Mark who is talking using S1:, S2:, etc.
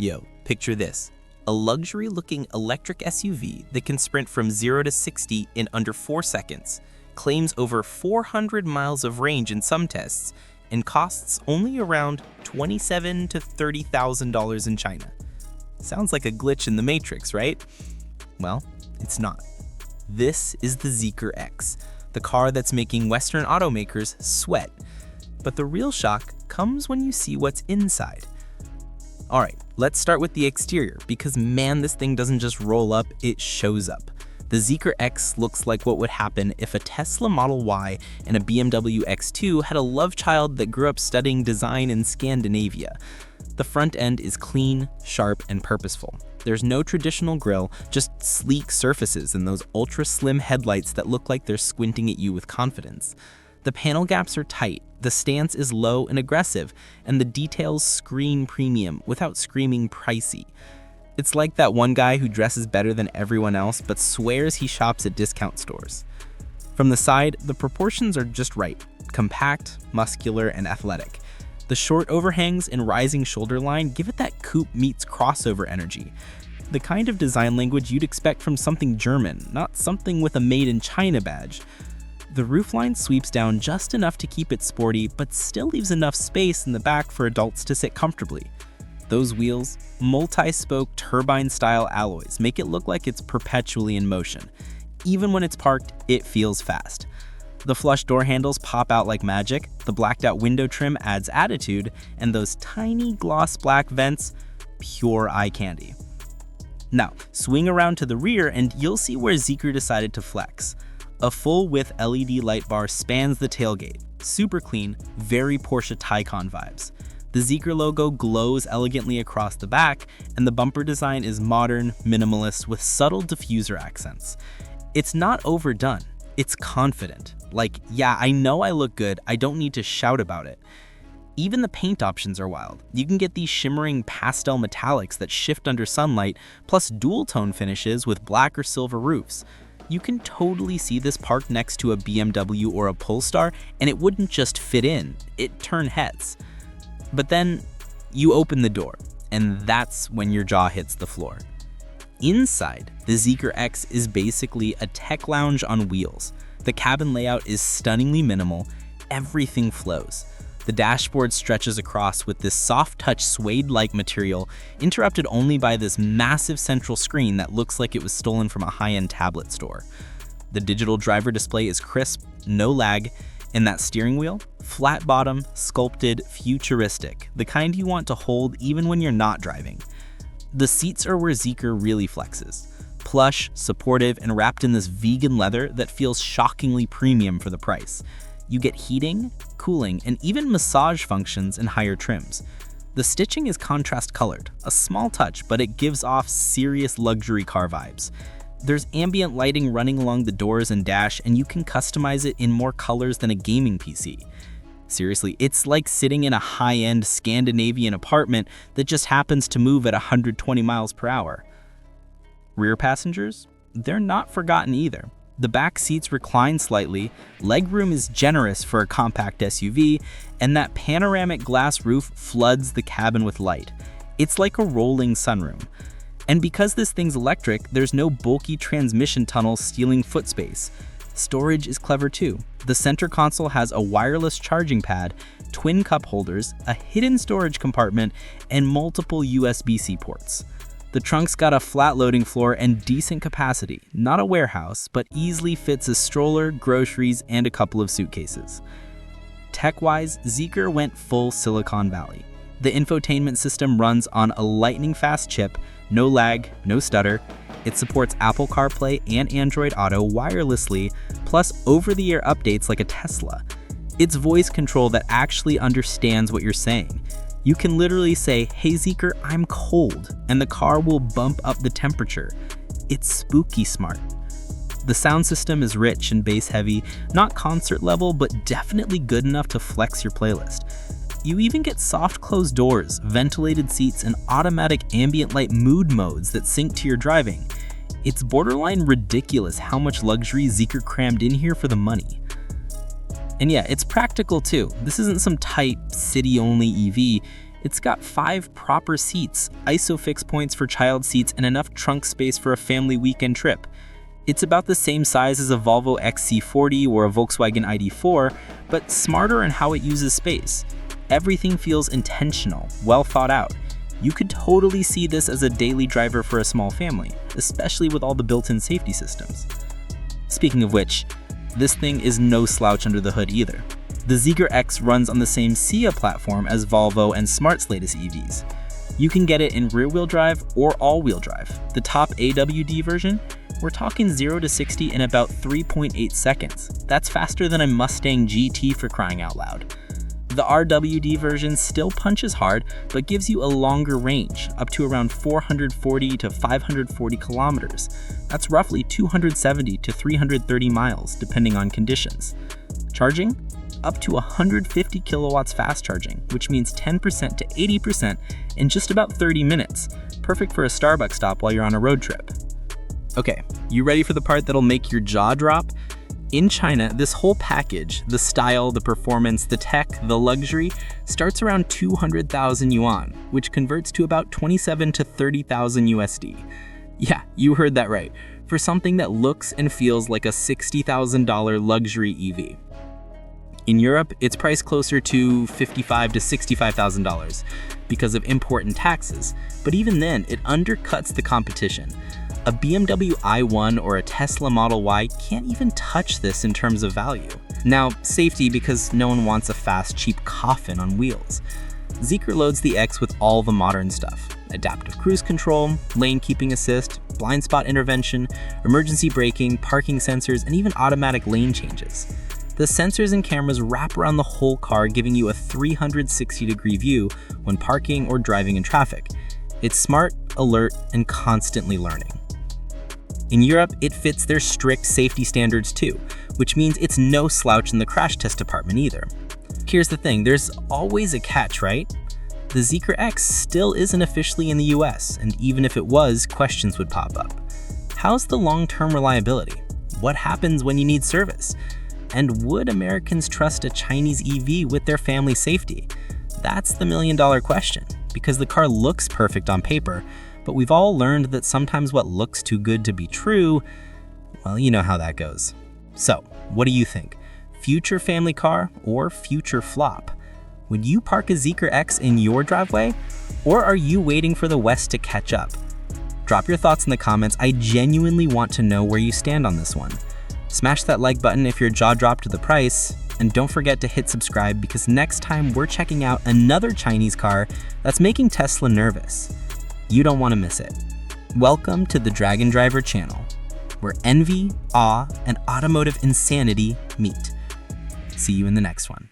S1: Yo, picture this. A luxury-looking electric SUV that can sprint from 0 to 60 in under 4 seconds, claims over 400 miles of range in some tests, and costs only around $27,000 to $30,000 in China. Sounds like a glitch in the Matrix, right? Well, it's not. This is the Zeekr X, the car that's making Western automakers sweat. But the real shock comes when you see what's inside. Alright, let's start with the exterior, because man, this thing doesn't just roll up, it shows up. The Zeekr X looks like what would happen if a Tesla Model Y and a BMW X2 had a love child that grew up studying design in Scandinavia. The front end is clean, sharp, and purposeful. There's no traditional grille, just sleek surfaces and those ultra-slim headlights that look like they're squinting at you with confidence. The panel gaps are tight, the stance is low and aggressive, and the details scream premium without screaming pricey. It's like that one guy who dresses better than everyone else but swears he shops at discount stores. From the side, the proportions are just right, compact, muscular, and athletic. The short overhangs and rising shoulder line give it that coupe meets crossover energy. The kind of design language you'd expect from something German, not something with a Made in China badge. The roofline sweeps down just enough to keep it sporty, but still leaves enough space in the back for adults to sit comfortably. Those wheels, multi-spoke turbine-style alloys, make it look like it's perpetually in motion. Even when it's parked, it feels fast. The flush door handles pop out like magic, the blacked-out window trim adds attitude, and those tiny gloss black vents, pure eye candy. Now, swing around to the rear and you'll see where Zeekr decided to flex. A full-width LED light bar spans the tailgate. Super clean, very Porsche Taycan vibes. The Zeekr logo glows elegantly across the back, and the bumper design is modern, minimalist, with subtle diffuser accents. It's not overdone, it's confident. Like, yeah, I know I look good, I don't need to shout about it. Even the paint options are wild. You can get these shimmering pastel metallics that shift under sunlight, plus dual-tone finishes with black or silver roofs. You can totally see this parked next to a BMW or a Polestar, and it wouldn't just fit in, it'd turn heads. But then, you open the door, and that's when your jaw hits the floor. Inside, the Zeekr X is basically a tech lounge on wheels. The cabin layout is stunningly minimal, everything flows. The dashboard stretches across with this soft-touch suede-like material, interrupted only by this massive central screen that looks like it was stolen from a high-end tablet store. The digital driver display is crisp, no lag, and that steering wheel? Flat bottom, sculpted, futuristic, the kind you want to hold even when you're not driving. The seats are where Zeekr really flexes. Plush, supportive, and wrapped in this vegan leather that feels shockingly premium for the price. You get heating, cooling, and even massage functions in higher trims. The stitching is contrast colored, a small touch, but it gives off serious luxury car vibes. There's ambient lighting running along the doors and dash, and you can customize it in more colors than a gaming PC. Seriously, it's like sitting in a high-end Scandinavian apartment that just happens to move at 120 miles per hour. Rear passengers? They're not forgotten either. The back seats recline slightly, legroom is generous for a compact SUV, and that panoramic glass roof floods the cabin with light. It's like a rolling sunroom. And because this thing's electric, there's no bulky transmission tunnel stealing foot space. Storage is clever too. The center console has a wireless charging pad, twin cup holders, a hidden storage compartment, and multiple USB-C ports. The trunk's got a flat loading floor and decent capacity, not a warehouse, but easily fits a stroller, groceries, and a couple of suitcases. Tech-wise, Zeekr went full Silicon Valley. The infotainment system runs on a lightning-fast chip, no lag, no stutter. It supports Apple CarPlay and Android Auto wirelessly, plus over-the-air updates like a Tesla. It's voice control that actually understands what you're saying. You can literally say, "Hey Zeekr, I'm cold," and the car will bump up the temperature. It's spooky smart. The sound system is rich and bass heavy, not concert level, but definitely good enough to flex your playlist. You even get soft closed doors, ventilated seats, and automatic ambient light mood modes that sync to your driving. It's borderline ridiculous how much luxury Zeekr crammed in here for the money. And yeah, it's practical too. This isn't some tight, city-only EV. It's got 5 proper seats, ISOFIX points for child seats, and enough trunk space for a family weekend trip. It's about the same size as a Volvo XC40 or a Volkswagen ID4, but smarter in how it uses space. Everything feels intentional, well thought out. You could totally see this as a daily driver for a small family, especially with all the built-in safety systems. Speaking of which, this thing is no slouch under the hood either. The Zeekr X runs on the same SIA platform as Volvo and Smart's latest EVs. You can get it in rear-wheel drive or all-wheel drive. The top AWD version, we're talking 0 to 60 in about 3.8 seconds. That's faster than a Mustang GT, for crying out loud. The RWD version still punches hard, but gives you a longer range, up to around 440 to 540 kilometers. That's roughly 270 to 330 miles, depending on conditions. Charging? Up to 150 kilowatts fast charging, which means 10% to 80% in just about 30 minutes. Perfect for a Starbucks stop while you're on a road trip. Okay, you ready for the part that'll make your jaw drop? In China, this whole package, the style, the performance, the tech, the luxury, starts around 200,000 yuan, which converts to about 27 to 30,000 USD. Yeah, you heard that right, for something that looks and feels like a $60,000 luxury EV. In Europe, it's priced closer to $55,000 to $65,000 because of import and taxes, but even then, it undercuts the competition. A BMW i1 or a Tesla Model Y can't even touch this in terms of value. Now, safety, because no one wants a fast, cheap coffin on wheels. Zeekr loads the X with all the modern stuff: adaptive cruise control, lane keeping assist, blind spot intervention, emergency braking, parking sensors, and even automatic lane changes. The sensors and cameras wrap around the whole car, giving you a 360-degree view when parking or driving in traffic. It's smart, alert, and constantly learning. In Europe, it fits their strict safety standards too, which means it's no slouch in the crash test department either. Here's the thing, there's always a catch, right? The Zeekr X still isn't officially in the US, and even if it was, questions would pop up. How's the long-term reliability? What happens when you need service? And would Americans trust a Chinese EV with their family safety? That's the million-dollar question, because the car looks perfect on paper, but we've all learned that sometimes what looks too good to be true, well, you know how that goes. So, what do you think? Future family car or future flop? Would you park a Zeekr X in your driveway? Or are you waiting for the West to catch up? Drop your thoughts in the comments. I genuinely want to know where you stand on this one. Smash that like button if your jaw dropped to the price, and don't forget to hit subscribe, because next time we're checking out another Chinese car that's making Tesla nervous. You don't want to miss it. Welcome to the Dragon Driver channel, where envy, awe, and automotive insanity meet. See you in the next one.